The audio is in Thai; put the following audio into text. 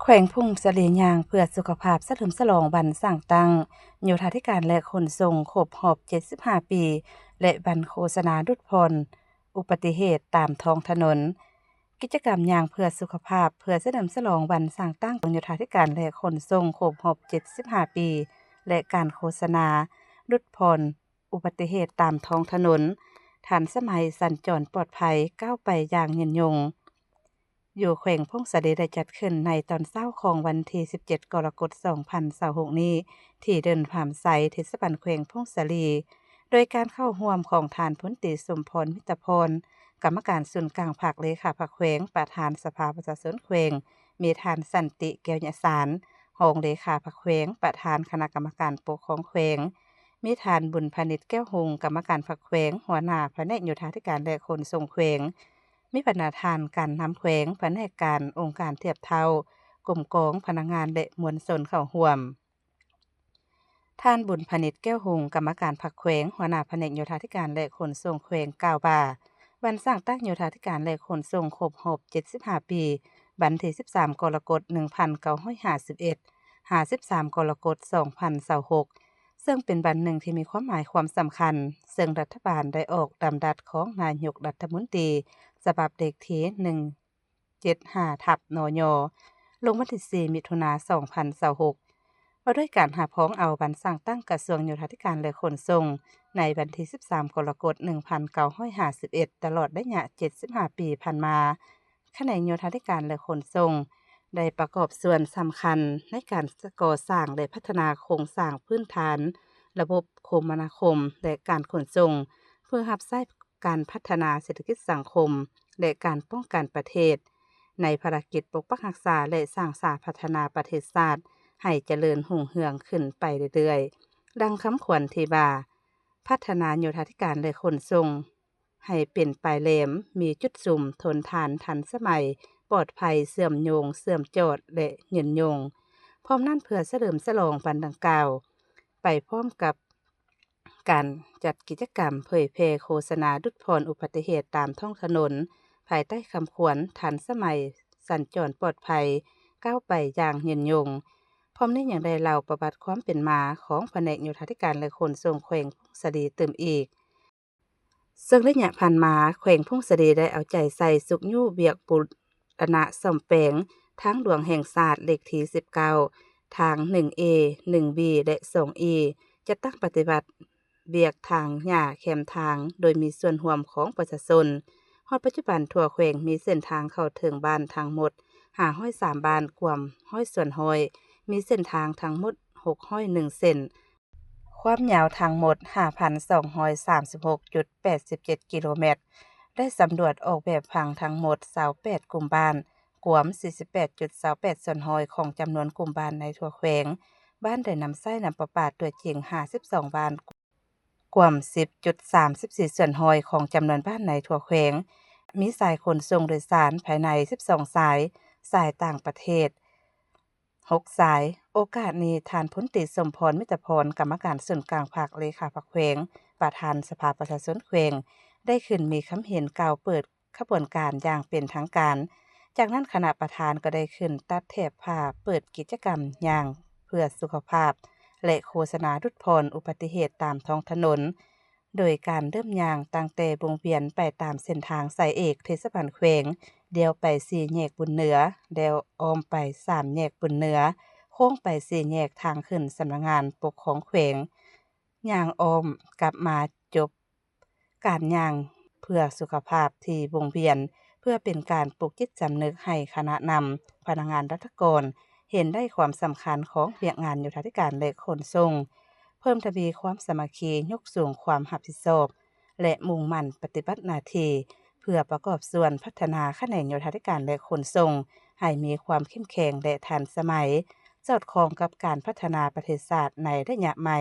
แขวงพุ่งสะเลยางเพื่อสุขภาพเฉลิมฉลองวันสร้างตั้งโยธาธิการและขนส่งครบรอบ75 ปี และวันโฆษณาดุจพรอุบัติเหตุตามท้องถนน กิจกรรมยางเพื่อสุขภาพเพื่อเฉลิมฉลองวันสร้างตั้งของโยธาธิการและขนส่งครบรอบ75 ปี และการโฆษณาดุจพรอุบัติเหตุตามท้องถนนทันสมัยสัญจรปลอดภัยก้าวไปอย่างยืนยงอยู่แขวงพงศเดชได้จัดขึ้นในตอนเช้าของวันที่17 กรกฎาคม 2026 นี้ที่เดินผ่านไซเทศบาลแขวงพงศลี โดยการเข้าร่วมของทานพลตรีสมพรมิตรพรกรรมการส่วนกลางภาคเลขาภาคแขวงประธานสภาประชาชนแขวงมีทานสันติแก้วยสารรองเลขาภาคแขวงประธานคณะกรรมการปกครองแขวงมีทานบุญพนิชแก้วหงกรรมการภาคแขวงหัวหน้าแผนกโยธาธิการและขนส่งแขวงมีบรรณาธิการนำแขวงแผนกการองค์การเทียบเท่ากลุ่มกองพนักงานและมวลชนเข้าร่วมท่านบุญพนิชแก้วหงกรรมการพรรคแขวงหัวหน้าแผนกโยธาธิการและขนส่งแขวงกล่าวว่าวันสร้างตั้งโยธาธิการและขนส่งครบรอบ75 ปีวันที่13 กรกฎาคม 1951 53 กรกฎาคม 2026ซึ่งเป็นวันหนึ่งที่มีความหมายความสำคัญซึ่งรัฐบาลได้ออกตามดัดของนายกรัฐมนตรีฉบับเลขที่175/นย.ลงวันที่4 มิถุนายน 2026ว่าด้วยการหาพ้องเอาวันสร้างตั้งกระทรวงโยธาธิการและขนส่งในวันที่13 กรกฎาคม 1951ตลอดระยะ75 ปีผ่านมาแขนงโยธาธิการและขนส่งได้ประกอบส่วนสำคัญในการก่อสร้างและพัฒนาโครงสร้างพื้นฐานระบบคมนาคมและการขนส่งเพื่อรับใช้การพัฒนาเศรษฐกิจสังคมและการป้องกันประเทศในภารกิจปกปักรักษาและสร้างสรรค์พัฒนาประเทศชาติให้เจริญรุ่งเรืองขึ้นไปเรื่อยๆดังคำขวัญที่ว่าพัฒนาโยธาธิการและขนส่งให้เป็นปลายแหลมมีจุดสุ่มทนทานทันสมัยปลอดภัยเสื่อมโยงเสื่อมจอดและยืนยงพร้อมนั่นเพื่อเฉลิมฉลองวันดังกล่าวไปพร้อมกับการจัดกิจกรรมเผยแพร่โฆษณาดุจพรอุบัติเหตุตามท้องถนนภายใต้คำขวัญทันสมัยสัญจรปลอดภัยก้าวไปอย่างยืนยงพร้อมนี้อย่างได้เล่าประวัติความเป็นมาของแผนกโยธาธิการและขนส่งแขวงพงศลีเติมอีกซึ่งระยะผ่านมาแขวงพงศลีได้เอาใจใส่สุกยู่เวียกบูรณะซ่อมแปลงทางหลวงแห่งชาติเลขที่19ทาง 1A 1B และ 2E จะตั้งปฏิบัติเวียกทางหญ้าแคมทางโดยมีส่วนร่วมของประชาชนฮอดปัจจุบันทั่วแขวงมีเส้นทางเข้าถึงบ้านทั้งหมด503บ้านกว่า100ส่วนห้อยมีเส้นทางทั้งหมด601เส้นความยาวทั้งหมด 5,236.87 กิโลเมตรได้สำรวจออกแบบผังทั้งหมด28กลุ่มบ้านกว่า48.28ส่วนห้อยของจำนวนกลุ่มบ้านในทั่วแขวงบ้านได้นำใช้น้ำประปาตัวจริง52บ้านกว่า10.34ส่วนห้อยของจำนวนบ้านในทั่วแขวงมีสายขนส่งโดยสารภายใน12สายต่างประเทศ6สายโอกาสนี้ท่านพลตรีสมพรมิตรพรกรรมการส่วนกลางภาคเลขาภาคแขวงประธานสภาประชาชนแขวงได้ขึ้นมีคำเห็นกล่าวเปิดขบวนการอย่างเป็นทางการจากนั้นคณะประธานก็ได้ขึ้นตัดแถบผ้าเปิดกิจกรรมอย่างเพื่อสุขภาพและโฆษณาดุจพรอุบัติเหตุตามท้องถนนโดยการเริ่มย่างตั้งแต่วงเวียนไปตามเส้นทางสายเอกเทศบาลแขวงเดียวไป4แยกบุญเหนือเดียวอ้อมไป3แยกบุญเหนือโค้งไป4แยกทางขึ้นสำนักงานปกครองแขวงย่างอ้อมกลับมาจบการย่างเพื่อสุขภาพที่วงเวียนเพื่อเป็นการปลุกจิตสำนึกให้คณะนำพนักงานรัฐกรเห็นได้ความสำคัญของเวียกงานโยธาธิการและขนส่งเพิ่มทวีความสามัคคียกสูงความรับผิดชอบและมุ่งมั่นปฏิบัติหน้าที่เพื่อประกอบส่วนพัฒนาแขนงโยธาธิการและขนส่งให้มีความเข้มแข็งและทันสมัยสอดคล้องกับการพัฒนาประเทศชาติในระยะใหม่